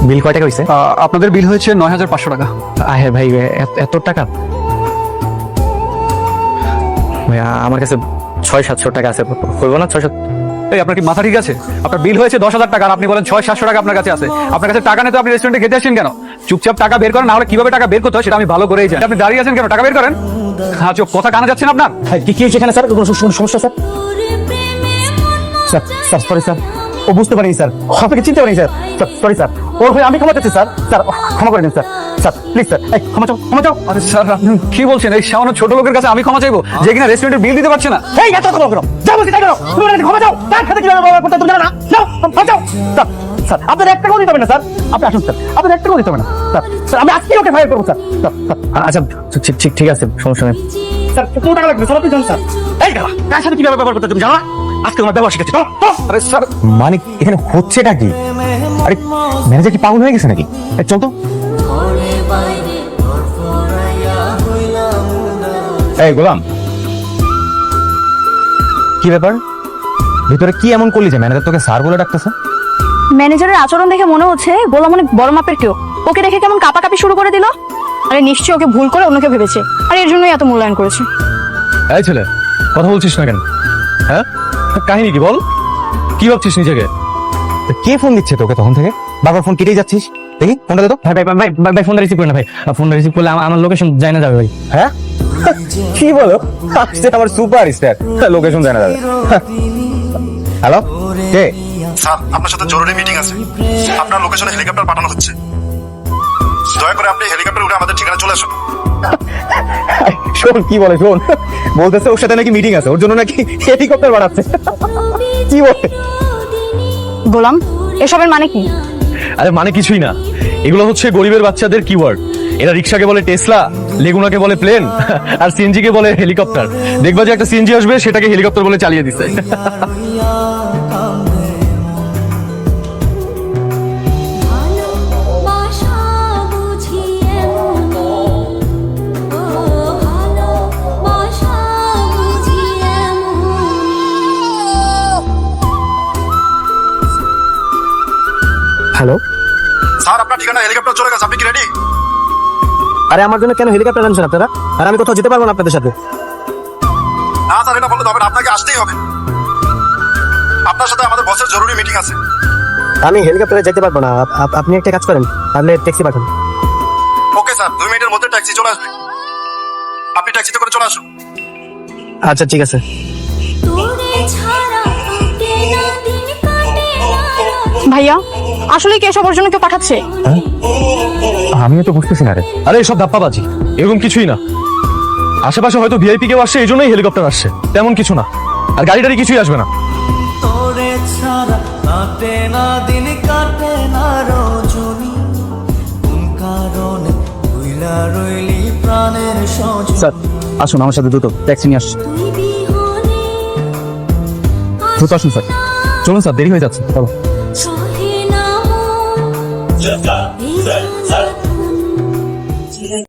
বিল কয় টাকা হয়েছে? আপনাদের বিল হয়েছে ৯,৫০০ টাকা। আহে ভাই, এত টাকা? ভাই আমার কাছে ৬-৭০০ টাকা আছে, হইব না? ৬-৭। এই আপনার কি মাথা ঠিক আছে? আপনার বিল হয়েছে ১০,০০০ টাকা আর আপনি বলেন ৬-৭০০ টাকা আপনার কাছে আছে। আপনার কাছে টাকা নেই তো আপনি রেস্টুরেন্টে খেতে আসেন কেন? চুপচাপ টাকা বের করেন, না হলে কিভাবে টাকা বের করতে হয় সেটা আমি ভালো করেই জানি। আপনি দাঁড়িয়ে আছেন কেন? টাকা বের করেন। হ্যাঁ চুপ, কথা কানা যাচ্ছে না আপনার? কি হয়েছে এখানে স্যার? কোনো সমস্যা স্যার? স্যার সরি স্যার, ও বুঝতে পারিনি স্যার, আপনাকে চিনতে পারিনি স্যার। সরি স্যার, ওর হয়ে আমি ক্ষমা চাচ্ছি স্যার। স্যার ক্ষমা করে দিন স্যার। স্যার প্লিজ স্যার, এই ক্ষমা চাও, ক্ষমা চাও। আরে স্যার আপনি কি বলছেন? এই সামান্য ছোট লোকের কাছে আমি ক্ষমা চাইবো যে কিনা রেস্টুরেন্টের বিল দিতে পারছে না? এই এত কথা বলো, যা বলছি তাই করো। তুমি বলে ক্ষমা চাও, তার সাথে কিভাবে ব্যবহার করতে হয় তুমি জানো না? যাও ক্ষমা চাও। স্যার স্যার আপনার একটা কথা দিতে হবে না স্যার, আপনি আসুন স্যার, আপনার একটা কথা দিতে হবে না স্যার। স্যার আমি আজকে ওকে ফায়ার করবো স্যার। আচ্ছা ঠিক আছে, সমস্যা নেই স্যার। কত টাকা লাগবে স্যার আপনি জানেন স্যার? এই দাঁড়া, কার সাথে কিভাবে ব্যবহার করতে হয় তুমি জানো না? আজকে তোমার ব্যবহার শিখেছি। আরে স্যার মানে এখানে হচ্ছেটা কি? আরে ম্যানেজার কি পাগল হয়ে গেছে নাকি? চল তো। এই গোলাম, কি ব্যাপার? ভিতরে কি এমন করলি যে ম্যানেজার তোকে স্যার বলে ডাকতেছে? ম্যানেজারের আচরণ দেখে মনে হচ্ছে গোলাম অনেক বড় মাপের কেউ। ওকে দেখে কেমন কাঁপাকাঁপি শুরু করে দিল। আরে নিশ্চয়ই ওকে ভুল করে অন্যকে ভেবেছে, আর এর জন্যই এত মূল্যায়ন করেছে। এই ছেলে, কথা বলছিস না কেন? হ্যাঁ, কাহিনী কি বল? কি ভাবছিস নিজেকে? কে ফোন দিচ্ছে তোকে তখন থেকে? বারবার ফোন কেটেই যাচ্ছিস। দেখি ফোনটা দে তো। ভাই ভাই ভাই ভাই ভাই ফোনটা রিসিভ করে না ভাই, ফোনটা রিসিভ করলে আমার লোকেশন যায় না যাবে ভাই। হ্যাঁ কি বলো? আসছে আমার সুপার স্টার, লোকেশন জানা যাবে। হ্যালো, কে? স্যার আপনার সাথে জরুরি মিটিং আছে। আপনার লোকেশনে হেলিকপ্টার পাঠানো হচ্ছে। দয়া করে আপনি হেলিকপ্টার উঠে আমাদের ঠিকানা চলে আসুন। শোন কি বলে, শোন বলতেছে ওর সাথে নাকি মিটিং আছে, ওর জন্য নাকি হেলিকপ্টার বানাচ্ছে। কি বলে? গোলাম, এসবের মানে কি? আরে মানে কিছুই না, এগুলো হচ্ছে গরিবের বাচ্চাদের কিওয়ার্ড। এরা রিক্সাকে বলে টেসলা, লেগুনাকে বলে প্লেন, আর সিএনজি কে বলে হেলিকপ্টার। দেখবা যে একটা সিএনজি আসবে, সেটাকে হেলিকপ্টার বলে চালিয়ে দিচ্ছে। হ্যালো, স্যার আপনার ঠিকানা হেলিকপ্টার চলে গেছে, আপনি কি রেডি? আরে আমার জন্য কেন হেলিকপ্টার আনছেন আপনারা? আর আমি কোথাও যেতে পারবো না আপনাদের সাথে। না স্যার এটা বললে তো হবে না, আপনাকে আসতেই হবে। আপনার সাথে আমাদের বসের জরুরি মিটিং আছে। আমি হেলিকপ্টারে যেতে পারবো না, আপনি একটা কাজ করেন, তাহলে ট্যাক্সি পাঠান। ওকে স্যার, 2 মিনিটের মধ্যে ট্যাক্সি চলে আসবে। আপনি ট্যাক্সিতে করে চলে আসুন। আচ্ছা ঠিক আছে। ভাইয়া, আসলে কি এসব ওর জন্য কেউ পাঠাচ্ছে? আমিও তো বুঝতেছি না রে। আরে এসব ধাপ্পাবাজি, এরকম কিছুই না। আশেপাশে হয়তো ভিআইপি কেউ আসছে, এই জন্যই হেলিকপ্টার আসছে, তেমন কিছু না। আর গাড়ি টাড়ি কিছুই আসবে না। তোরে ছাড়া কাটে না দিন, কাটে না রজনী, কোন কারণে ভুইলা রইলি প্রাণের সজন। স্যার আসুন আমার সাথে, দ্রুত ট্যাক্সি নিয়ে আসুন। দ্রুত আসুন স্যার, চলুন স্যার, দেরি হয়ে যাচ্ছে। চলো।